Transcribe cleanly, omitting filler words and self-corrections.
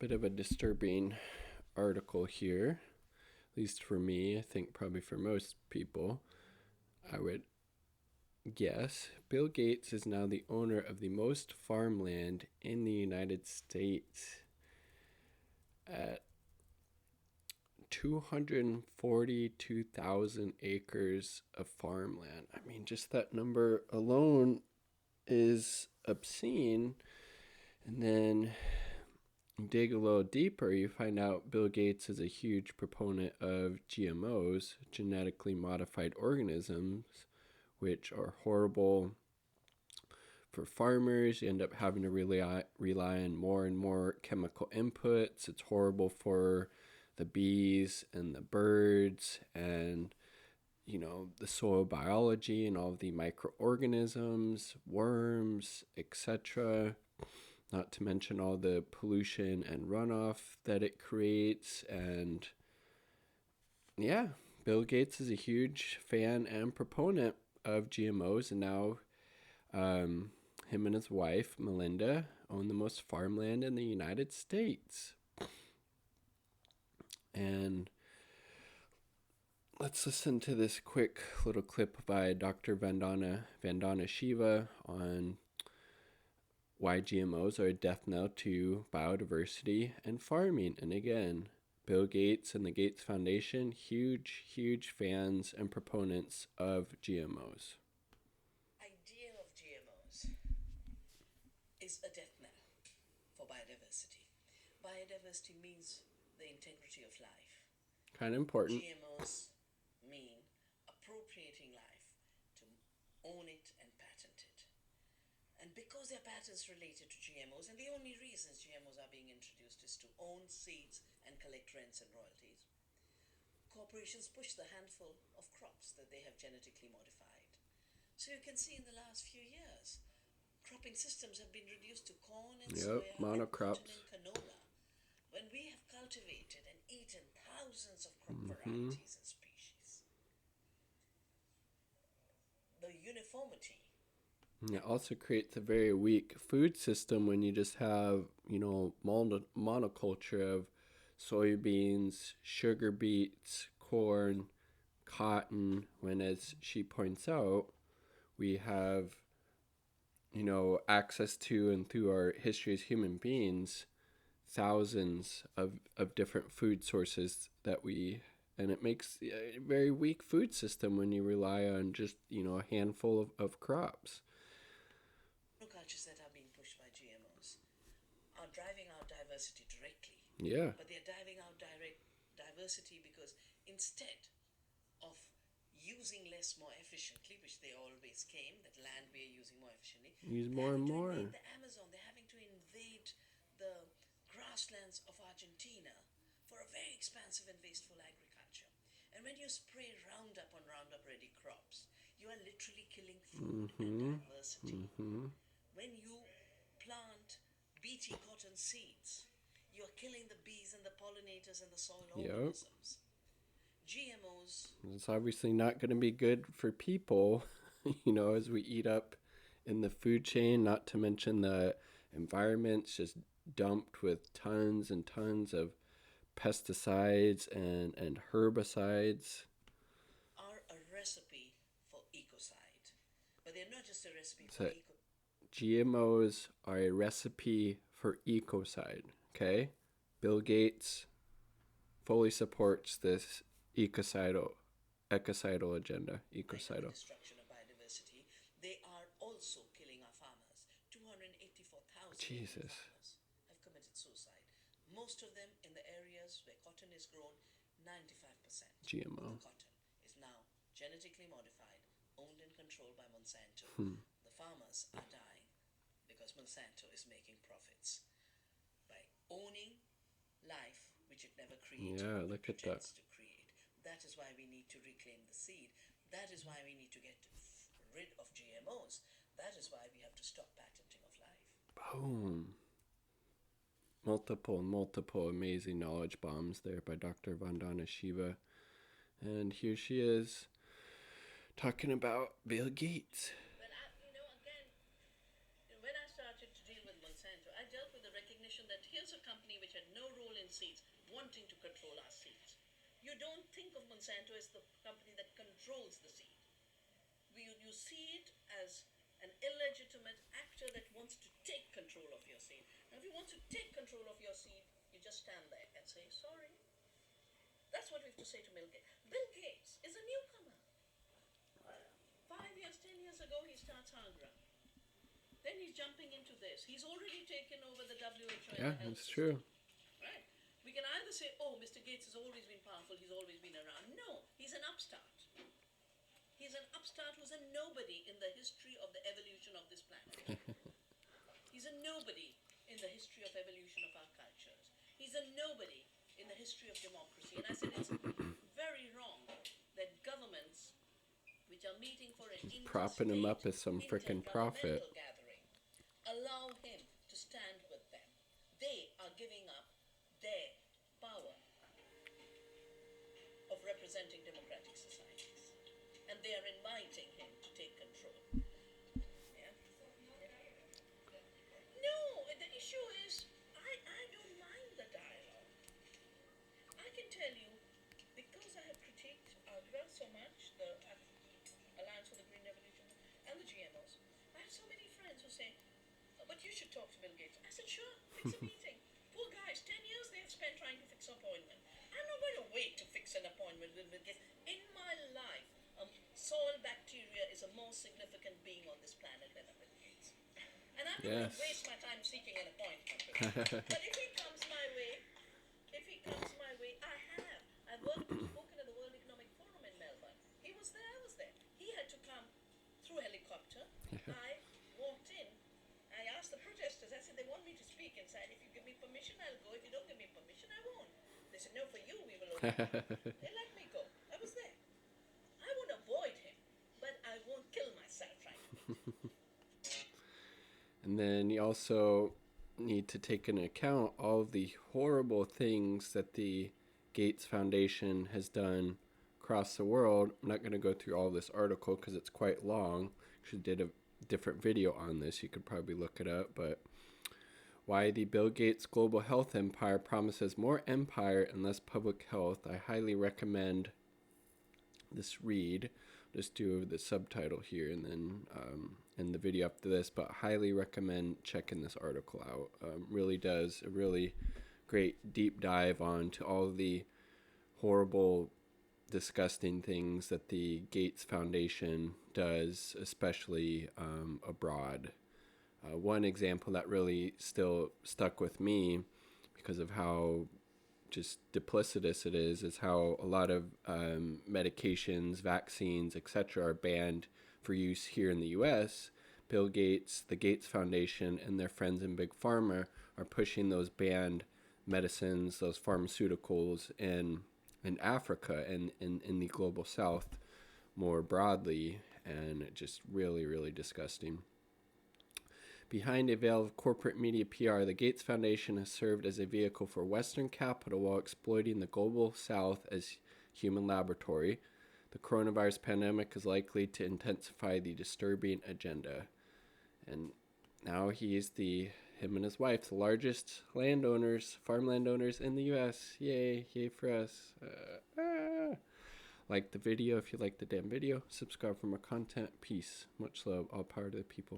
bit of a disturbing article here, at least for me. I think probably for most people, I would guess. Bill Gates is now the owner of the most farmland in the United States at 242,000 acres of farmland. I mean, just that number alone is obscene. And then dig a little deeper, you find out Bill Gates is a huge proponent of GMOs, genetically modified organisms, which are horrible for farmers. You end up having to rely on more and more chemical inputs. It's horrible for the bees and the birds and the soil biology and all of the microorganisms, worms, etc. Not to mention all the pollution and runoff that it creates. And yeah, Bill Gates is a huge fan and proponent of GMOs. And now him and his wife, Melinda, own the most farmland in the United States. And let's listen to this quick little clip by Dr. Vandana Shiva on why GMOs are a death knell to biodiversity and farming. And again, Bill Gates and the Gates Foundation, huge fans and proponents of GMOs. Idea of GMOs is a death knell for biodiversity. Biodiversity means the integrity of life. Kind of important. GMOs mean appropriating life, to own it and patent it. And because there are patents related to GMOs, and the only reasons GMOs are being introduced is to own seeds and collect rents and royalties, corporations push the handful of crops that they have genetically modified. So you can see in the last few years, cropping systems have been reduced to corn and soya monocrops. and cotton and canola, when we have cultivated and eaten thousands of crop varieties and species. The uniformity. It also creates a very weak food system when you just have, monoculture of soybeans, sugar beets, corn, cotton, when, as she points out, we have, access to, and through our history as human beings, thousands of different food sources and it makes a very weak food system when you rely on just, a handful of crops. Cultures that are being pushed by GMOs are driving out diversity directly. Yeah. But they're driving out diversity because instead of using less more efficiently, which they always claim that land we are using more efficiently, use more and more. The Amazon, they're having to invade the grasslands of Argentina for a very expansive and wasteful agriculture. And when you spray Roundup on Roundup ready crops, you are literally killing food and diversity. When you plant Bt cotton seeds, you're killing the bees and the pollinators and the soil organisms. GMOs. It's obviously not going to be good for people, as we eat up in the food chain, not to mention the environment's just dumped with tons and tons of pesticides and herbicides. Are a recipe for ecocide. But they're not just a recipe for ecocide. GMOs are a recipe for ecocide, okay? Bill Gates fully supports this ecocidal agenda. Ecocidal. Destruction of biodiversity. They are also killing our farmers. 284,000 Jesus. farmers have committed suicide. Most of them in the areas where cotton is grown, 95% GMO. of the cotton is now genetically modified, owned and controlled by Monsanto. The farmers are dying because Monsanto is making profits by owning life which it never created. Yeah, look at that. To create. That is why we need to reclaim the seed. That is why we need to get rid of GMOs. That is why we have to stop patenting of life. Boom. Multiple amazing knowledge bombs there by Dr. Vandana Shiva. And here she is talking about Bill Gates. But again, when I started to deal with Monsanto, I dealt with the recognition that here's a company which had no seeds, wanting to control our seeds. You don't think of Monsanto as the company that controls the seed. You see it as an illegitimate actor that wants to take control of your seed. Now, if you want to take control of your seed, you just stand there and say, sorry. That's what we have to say to Bill Gates. Bill Gates is a newcomer. 5 years, 10 years ago, he starts Agra. Then he's jumping into this. He's already taken over the WHO and Yeah, the health that's system. true. Right? We can either say, oh, Mr. Gates has always been powerful, he's always been around. No, he's an upstart. He's an upstart who's a nobody in the history of the evolution of this planet. He's a nobody in the history of evolution of our cultures. He's a nobody in the history of democracy. And I said it's very wrong that governments, which are meeting for an Propping him up as interstate, some frickin' prophet. intergovernmental gathering, allow him to stand with them. They are giving up their power of representing democratic societies. And they are inviting him to take control. Yeah? No, the issue is, I don't mind the dialogue. I can tell you, because I have critiqued AGRA so much, the Alliance for the Green Revolution, and the GMOs, I have so many friends who say, "Oh, but you should talk to Bill Gates." I said, sure, fix a meeting. Poor guys, 10 years they have spent trying to fix an appointment. I'm not going to wait to fix an appointment with Bill Gates. In my life, soil bacteria is a more significant being on this planet than a Bill Gates. And I'm not going to waste my time seeking an appointment with him. But if he comes my way, I've spoken at the World Economic Forum in Melbourne. He was there, I was there. He had to come through helicopter. I walked in. I asked the protesters, I said, they want me to speak inside. If you give me permission, I'll go. If you don't give me permission, I won't. They said, no, for you, we will open. They let me go. I was there. I won't avoid him, but I won't kill myself trying to meet him. And then you also need to take into account all of the horrible things that the Gates Foundation has done across the world. I'm not going to go through all this article because it's quite long. Actually did a different video on this. You could probably look it up. But why the Bill Gates global health empire promises more empire and less public health. I highly recommend this read. Just do the subtitle here and then in the video after this, but highly recommend checking this article out. Really does a really great deep dive on to all the horrible, disgusting things that the Gates Foundation does, especially abroad. One example that really still stuck with me because of how just duplicitous it is how a lot of medications, vaccines, etc. are banned for use here in the U.S. Bill Gates, the Gates Foundation, and their friends in Big Pharma are pushing those banned medicines, those pharmaceuticals in Africa and in the global south more broadly, and just really, really disgusting. Behind a veil of corporate media PR, the Gates Foundation has served as a vehicle for Western capital while exploiting the global south as human laboratory. The coronavirus pandemic is likely to intensify the disturbing agenda. And now him and his wife, the largest farmland owners in the U.S. Yay for us. Like the video if you like the damn video. Subscribe for more content. Peace. Much love. All power to the people.